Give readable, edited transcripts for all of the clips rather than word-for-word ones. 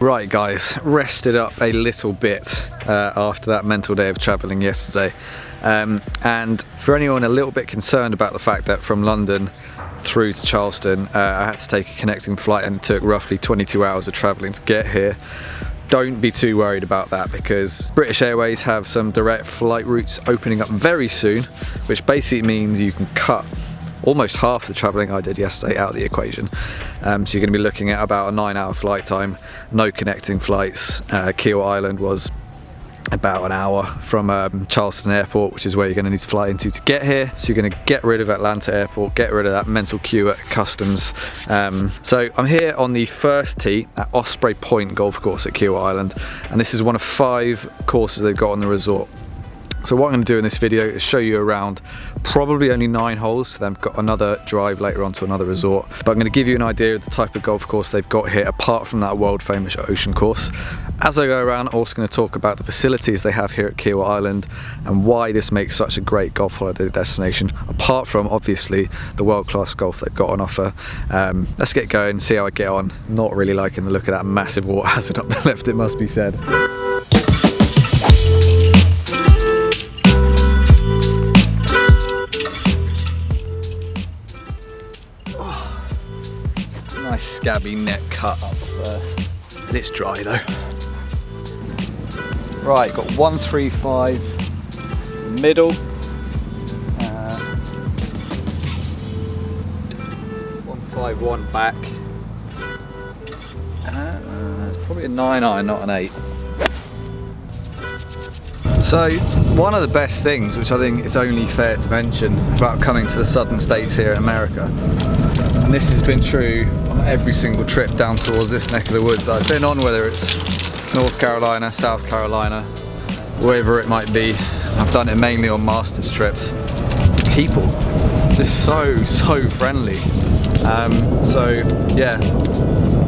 Right guys, rested up a little bit after that mental day of travelling yesterday. And for anyone a little bit concerned about the fact that from London through to Charleston I had to take a connecting flight and it took roughly 22 hours of travelling to get here, don't be too worried about that, because British Airways have some direct flight routes opening up very soon, which basically means you can cut almost half the travelling I did yesterday out of the equation. So you're going to be looking at about a 9-hour flight time, no connecting flights. Kiawah Island was about an hour from Charleston Airport, which is where you're going to need to fly into to get here. So you're going to get rid of Atlanta Airport, get rid of that mental queue at customs. So I'm here on the first tee at OSPREY Point Golf Course at Kiawah Island, and this is one of 5 courses they've got on the resort. So what I'm going to do in this video is show you around probably only 9 holes, so they've got another drive later on to another resort. But I'm going to give you an idea of the type of golf course they've got here, apart from that world famous ocean course. As I go around, I'm also going to talk about the facilities they have here at Kiawah Island and why this makes such a great golf holiday destination, apart from obviously the world-class golf they've got on offer. Let's get going, see how I get on. Not really liking the look of that massive water hazard up the left, it must be said. Nice scabby net cut up there. It's dry though. Right, got 135 middle. 151 back. It's probably a 9-iron, not an 8. So one of the best things, which I think is only fair to mention about coming to the southern states here in America, and this has been true on every single trip down towards this neck of the woods that I've been on, whether it's North Carolina, South Carolina, wherever it might be. I've done it mainly on masters trips. People, just so friendly. So yeah,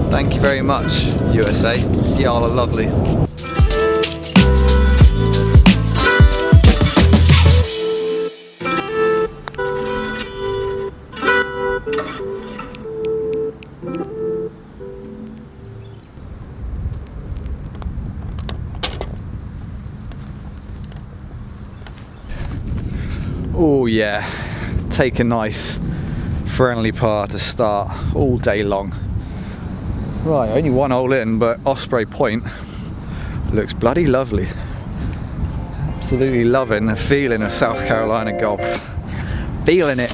thank you very much USA, y'all are lovely. Oh yeah, take a nice friendly par to start all day long. Right, only 1 hole in, but Osprey Point looks bloody lovely. Absolutely loving the feeling of South Carolina golf. Feeling it.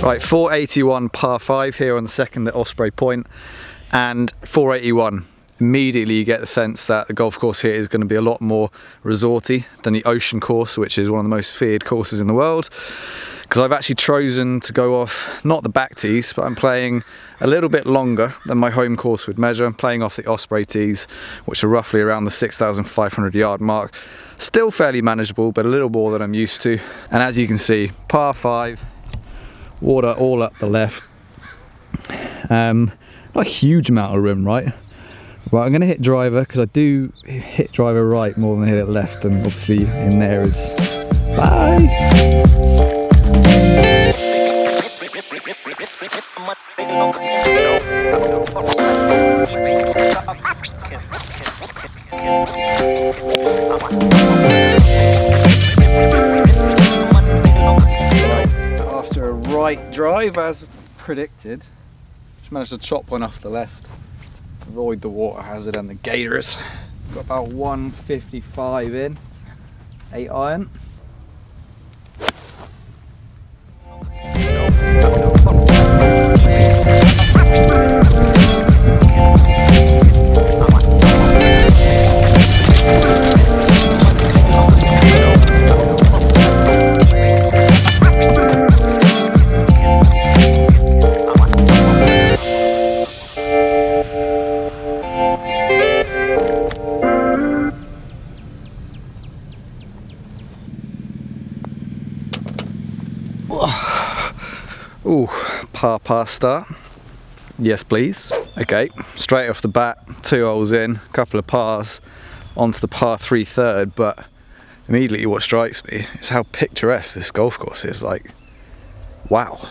Right, 481 par 5 here on the second at Osprey Point, and 481. Immediately you get the sense that the golf course here is going to be a lot more resorty than the ocean course, which is one of the most feared courses in the world. Because I've actually chosen to go off, not the back tees, but I'm playing a little bit longer than my home course would measure. I'm playing off the Osprey tees, which are roughly around the 6,500 yard mark. Still fairly manageable, but a little more than I'm used to. And as you can see, par 5. Water all up the left. Not a huge amount of room, right? Well, I'm going to hit driver because I do hit driver right more than I hit it left, and obviously in there is bye. After a right drive as predicted, just managed to chop one off the left, avoid the water hazard and the gators. Got about 155 in, 8-iron. Ooh, par start. Yes, please. Okay, straight off the bat, 2 holes in, a couple of pars, onto the par 3 third, but immediately what strikes me is how picturesque this golf course is. Like, wow.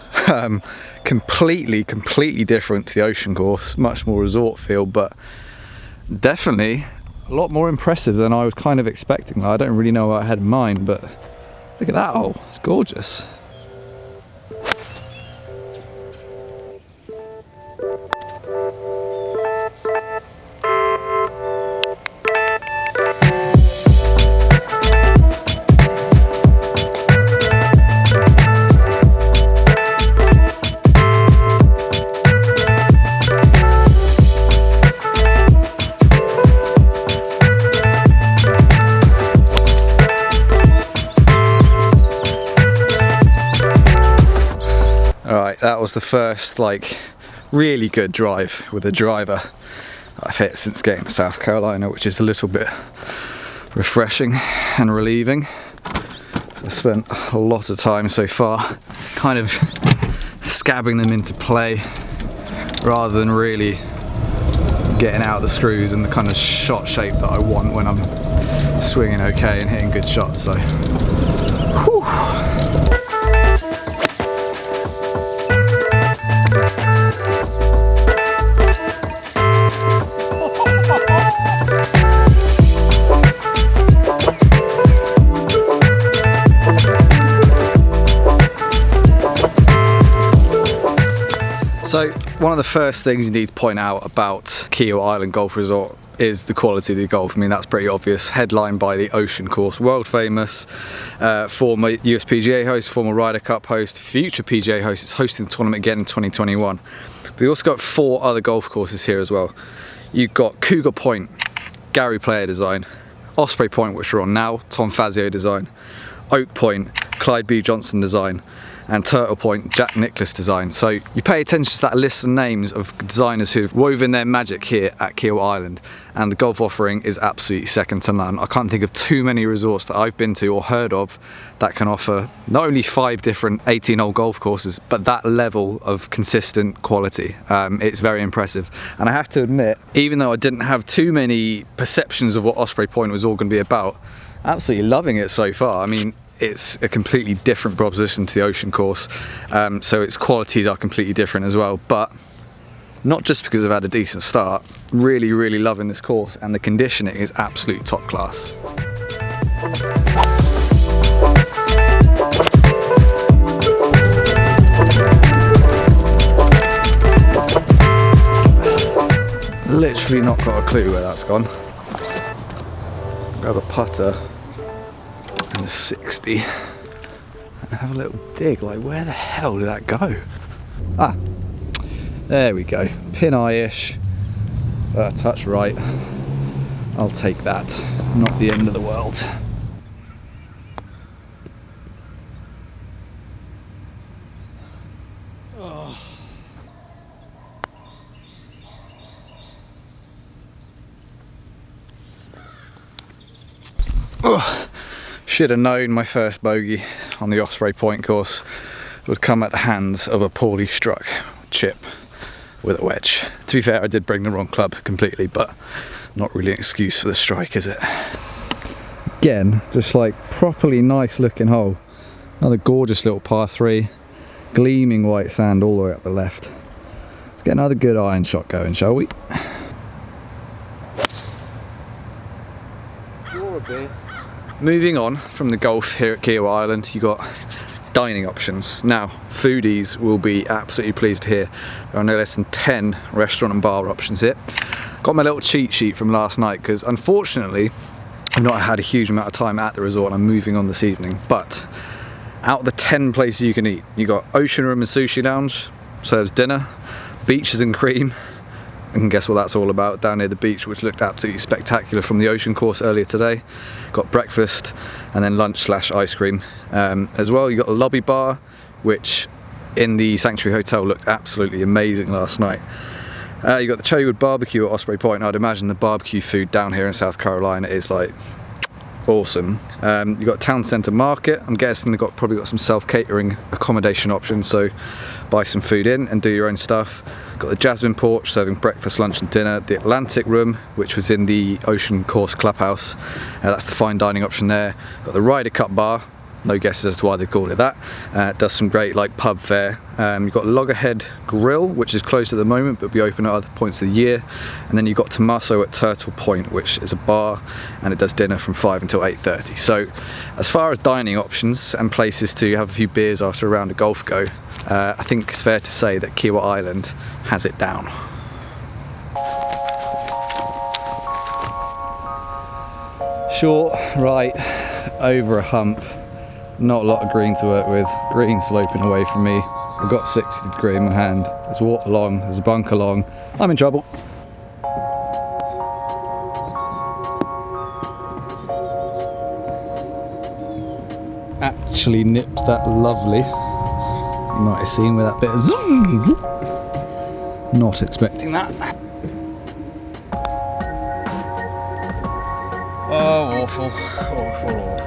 Completely different to the ocean course, much more resort feel, but definitely a lot more impressive than I was kind of expecting. I don't really know what I had in mind, but look at that hole, it's gorgeous. That was the first like really good drive with a driver I've hit since getting to South Carolina, which is a little bit refreshing and relieving. So I spent a lot of time so far kind of scabbing them into play rather than really getting out the screws in the kind of shot shape that I want when I'm swinging okay and hitting good shots. So whew. So one of the first things you need to point out about Kiawah Island Golf Resort is the quality of the golf. I mean, that's pretty obvious. Headlined by the Ocean Course, world famous, former USPGA host, former Ryder Cup host, future PGA host. It's hosting the tournament again in 2021. But we also got 4 other golf courses here as well. You've got Cougar Point, Gary Player design, Osprey Point, which we're on now, Tom Fazio design, Oak Point, Clyde B. Johnson design, and Turtle Point, Jack Nicklaus design. So you pay attention to that list of names of designers who've woven their magic here at Kiawah Island, and the golf offering is absolutely second to none. I can't think of too many resorts that I've been to or heard of that can offer not only 5 different 18-hole golf courses, but that level of consistent quality. It's very impressive. And I have to admit, even though I didn't have too many perceptions of what Osprey Point was all going to be about, absolutely loving it so far. I mean, it's a completely different proposition to the ocean course, so its qualities are completely different as well, but not just because I've had a decent start. Really loving this course, and the conditioning is absolutely top class. Literally not got a clue where that's gone. Grab a putter and a 60 and have a little dig. Like, where the hell did that go? Ah, there we go. Pin eye-ish, a touch right. I'll take that. Not the end of the world. Oh, should have known my first bogey on the Osprey Point course would come at the hands of a poorly struck chip with a wedge. To be fair, I did bring the wrong club completely, but not really an excuse for the strike, is it? Again, just like properly nice looking hole. Another gorgeous little par 3, gleaming white sand all the way up the left. Let's get another good iron shot going, shall we? Moving on from the golf here at Kiawah Island, you got dining options. Now, foodies will be absolutely pleased to hear there are no less than 10 restaurant and bar options here. Got my little cheat sheet from last night because unfortunately I've not had a huge amount of time at the resort and I'm moving on this evening, but out of the 10 places you can eat, you got Ocean Room and Sushi Lounge, serves dinner, beaches and cream. And guess what that's all about down near the beach, which looked absolutely spectacular from the ocean course earlier today. Got breakfast and then lunch / ice cream. As well, you got a lobby bar, which in the Sanctuary Hotel looked absolutely amazing last night. You got the Cherrywood barbecue at Osprey Point. I'd imagine the barbecue food down here in South Carolina is like awesome. You've got town centre market. I'm guessing they've probably got some self-catering accommodation options, so buy some food in and do your own stuff. Got the Jasmine porch serving breakfast, lunch and dinner. The Atlantic room, which was in the Ocean Course clubhouse, that's the fine dining option there. Got the Ryder Cup bar. No guesses as to why they called it that. Does some great like pub fare. You've got Loggerhead Grill, which is closed at the moment but will be open at other points of the year. And then you've got Tommaso at Turtle Point, which is a bar, and it does dinner from 5 until 8:30. So as far as dining options and places to have a few beers after a round of golf go, I think it's fair to say that Kiawah Island has it down. Short, right, over a hump. Not a lot of green to work with. Green sloping away from me. I've got 60 degree in my hand. There's water along, there's a bunk along. I'm in trouble. Actually nipped that lovely. You might have seen with that bit of zoom. Not expecting that. Oh, awful, awful, awful.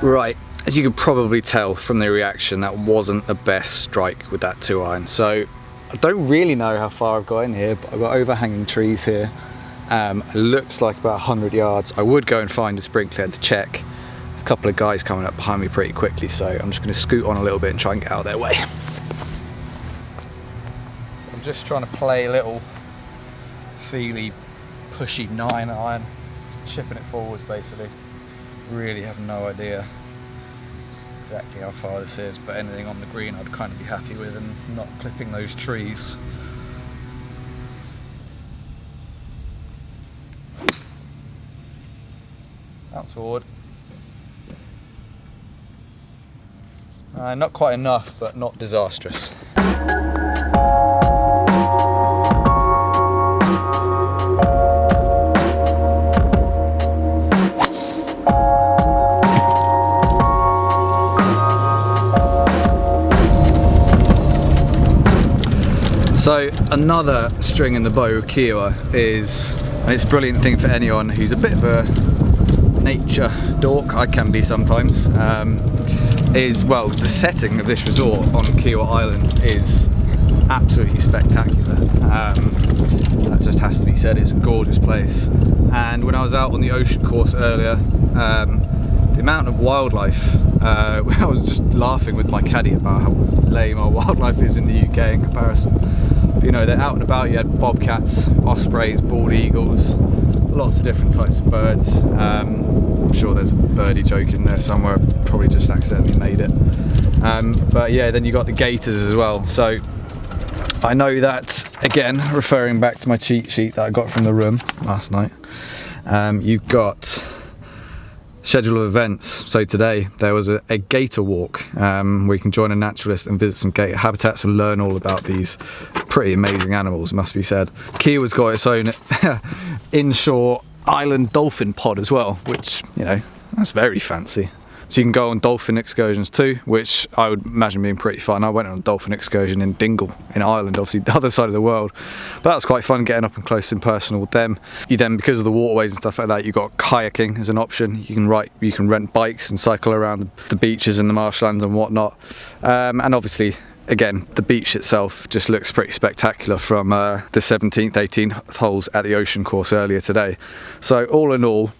Right, as you can probably tell from the reaction, that wasn't the best strike with that 2-iron. So I don't really know how far I've got in here, but I've got overhanging trees here. It looks like about 100 yards. I would go and find a sprinkler to check. There's a couple of guys coming up behind me pretty quickly, so I'm just going to scoot on a little bit and try and get out of their way. I'm just trying to play a little feely, pushy 9-iron, chipping it forwards basically. Really have no idea exactly how far this is, but anything on the green I'd kind of be happy with and not clipping those trees. Bounce forward. Not quite enough, but not disastrous. So another string in the bow of Kiawah is, and it's a brilliant thing for anyone who's a bit of a nature dork, I can be sometimes, is, well, the setting of this resort on Kiawah Island is absolutely spectacular. That just has to be said. It's a gorgeous place. And when I was out on the Ocean Course earlier, the amount of wildlife, I was just laughing with my caddy about how lame our wildlife is in the UK in comparison. But, you know, they're out and about. You had bobcats, ospreys, bald eagles, lots of different types of birds. I'm sure there's a birdie joke in there somewhere, probably just accidentally made it. But yeah, then you got the gators as well. So I know that, again, referring back to my cheat sheet that I got from the room last night, you've got schedule of events. So today there was a gator walk where you can join a naturalist and visit some gator habitats and learn all about these pretty amazing animals, must be said. Kiawah's got its own inshore island dolphin pod as well, which, you know, that's very fancy. So you can go on dolphin excursions too, which I would imagine being pretty fun. I went on a dolphin excursion in Dingle in Ireland, obviously the other side of the world, but that was quite fun, getting up and close and personal with them. You then, because of the waterways and stuff like that, you've got kayaking as an option. You can rent bikes and cycle around the beaches and the marshlands and whatnot. And obviously, again, the beach itself just looks pretty spectacular from the 17th, 18th holes at the Ocean Course earlier today. So all in all,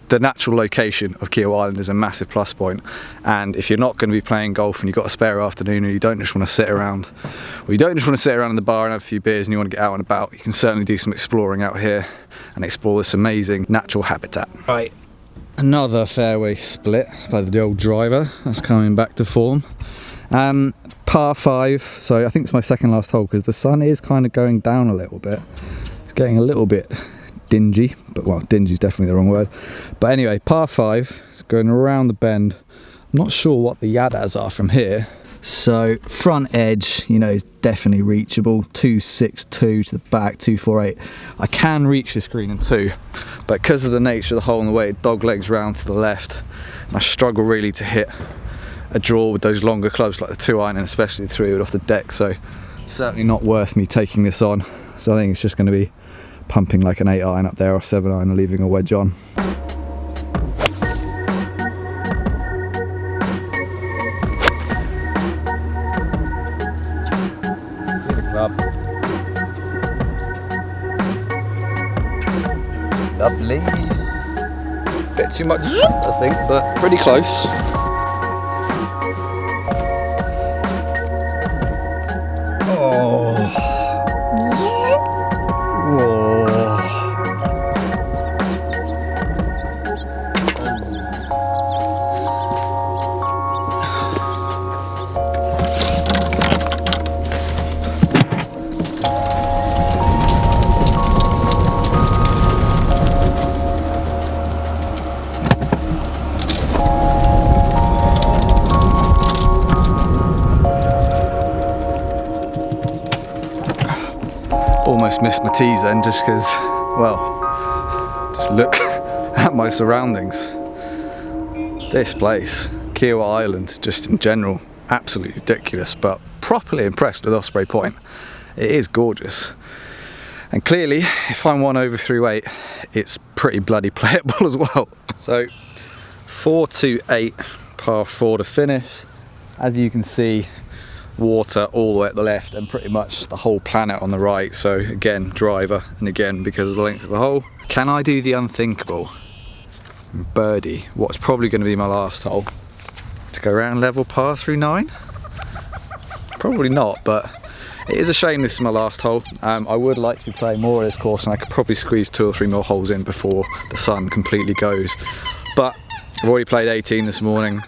the natural location of Kiawah Island is a massive plus point, and if you're not going to be playing golf and you've got a spare afternoon and you don't just want to sit around, or you don't just want to sit around in the bar and have a few beers and you want to get out and about, you can certainly do some exploring out here and explore this amazing natural habitat. Right, another fairway split by the old driver, that's coming back to form. Par 5, so I think it's my second last hole because the sun is kind of going down a little bit. It's getting a little bit dingy, but well, dingy is definitely the wrong word. But anyway, par 5, it's going around the bend. I'm not sure what the yadas are from here. So front edge, you know, is definitely reachable. 262 to the back, 248. I can reach this green in 2, but because of the nature of the hole and the way it dog legs round to the left, I struggle really to hit a draw with those longer clubs like the 2-iron and especially the 3-wood off the deck, so certainly not worth me taking this on. So I think it's just going to be pumping like an 8-iron up there or 7-iron and leaving a wedge on. Lovely. Bit too much, I think, but pretty close. Oh. Almost missed my tees then, just because, well, just look at my surroundings. This place, Kiawah Island, just in general, absolutely ridiculous, but properly impressed with Osprey Point. It is gorgeous. And clearly, if I'm 1 over through 8, it's pretty bloody playable as well. So, 428 par 4 to finish. As you can see, water all the way at the left and pretty much the whole planet on the right. So again, driver, and again, because of the length of the hole. Can I do the unthinkable? Birdie what's probably going to be my last hole to go around level par through 9? Probably not, but it is a shame this is my last hole. I would like to be playing more of this course, and I could probably squeeze 2 or 3 more holes in before the sun completely goes. But I've already played 18 this morning.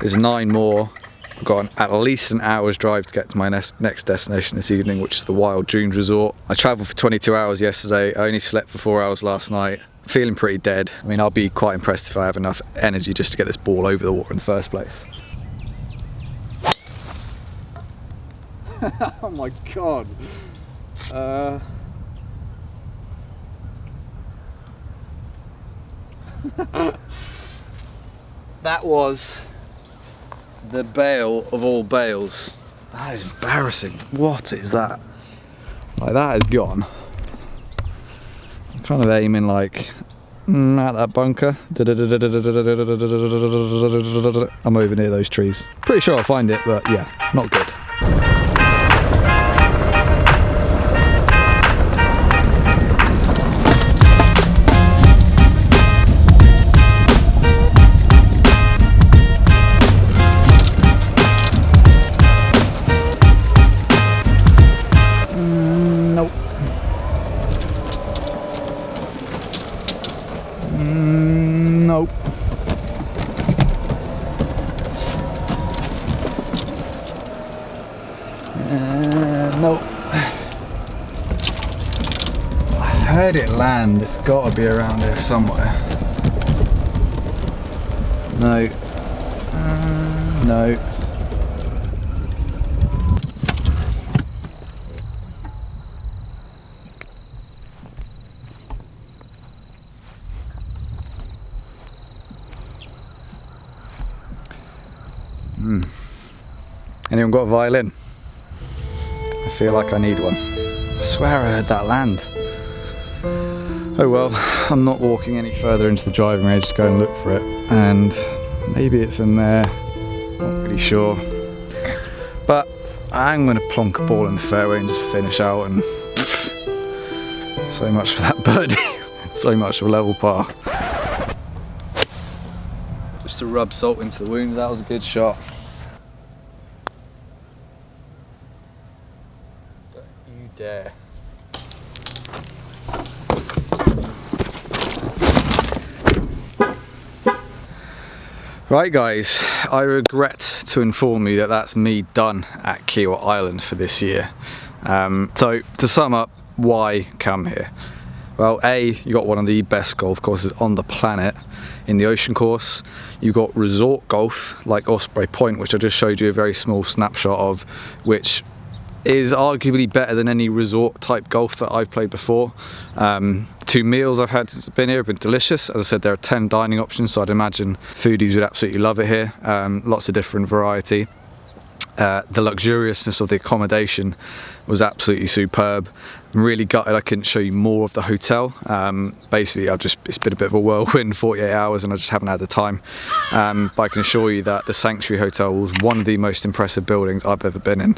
There's 9 more. I've got at least an hour's drive to get to my next destination this evening, which is the Wild Dunes Resort. I travelled for 22 hours yesterday. I only slept for 4 hours last night. Feeling pretty dead. I mean, I'll be quite impressed if I have enough energy just to get this ball over the water in the first place. Oh my god. That was the bail of all bails. That is embarrassing. What is that? Like, that is gone. I'm kind of aiming like at that bunker. I'm over near those trees. Pretty sure I'll find it, but yeah, not good. Nope. Nope. I heard it land. It's got to be around here somewhere. No. No. Anyone got a violin? I feel like I need one. I swear I heard that land. Oh well, I'm not walking any further into the driving range to go and look for it. And maybe it's in there, not really sure. But I'm going to plonk a ball in the fairway and just finish out, and so much for that birdie. So much for level par. Just to rub salt into the wounds, that was a good shot. You dare. Right guys, I regret to inform you that that's me done at Kiawah Island for this year. So to sum up, why come here? Well, A, you got one of the best golf courses on the planet in the ocean course. You got resort golf like Osprey Point, which I just showed you a very small snapshot of, which is arguably better than any resort type golf that I've played before. To 2 meals I've had since I've been here have been delicious. As I said, there are 10 dining options, so I'd imagine foodies would absolutely love it here. Lots of different variety. The luxuriousness of the accommodation was absolutely superb. I'm really gutted I couldn't show you more of the hotel. Basically, it's been a bit of a whirlwind 48 hours and I just haven't had the time. But I can assure you that the Sanctuary Hotel was one of the most impressive buildings I've ever been in.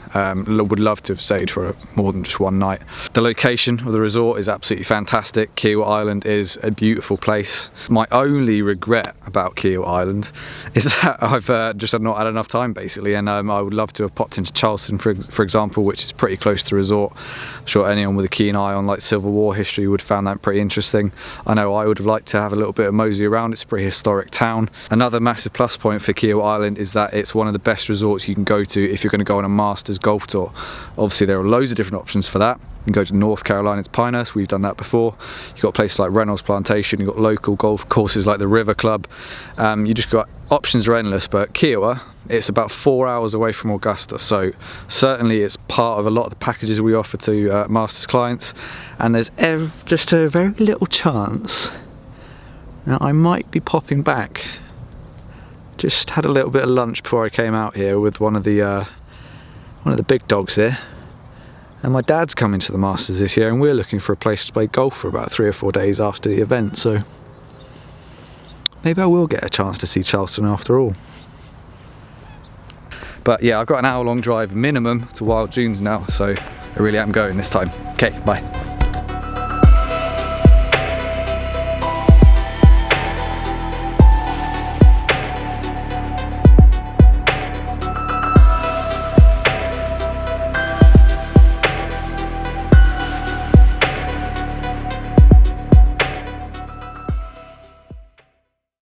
Would love to have stayed for more than just one night. The location of the resort is absolutely fantastic. Kiawah Island is a beautiful place. My only regret about Kiawah Island is that I've just not had enough time, basically, and I would love to have popped into Charleston, for example, which is pretty close to the resort. I'm sure anyone with a keen eye on like Civil War history would have found that pretty interesting. I know I would have liked to have a little bit of mosey around. It's a pretty historic town. Another massive plus point for Kiawah Island is that it's one of the best resorts you can go to if you're going to go on a Masters golf tour. Obviously there are loads of different options for that. You can go to North Carolina's Pinehurst, we've done that before. You've got places like Reynolds Plantation, you've got local golf courses like the River Club. You just got options are endless, but Kiawah, it's about 4 hours away from Augusta, so certainly it's part of a lot of the packages we offer to Masters clients, and there's just a very little chance that I might be popping back. Just had a little bit of lunch before I came out here with one of the big dogs here. And my dad's coming to the Masters this year and we're looking for a place to play golf for about 3 or 4 days after the event, so maybe I will get a chance to see Charleston after all. But yeah, I've got an hour-long drive minimum to Wild Dunes now, so I really am going this time. Okay, bye.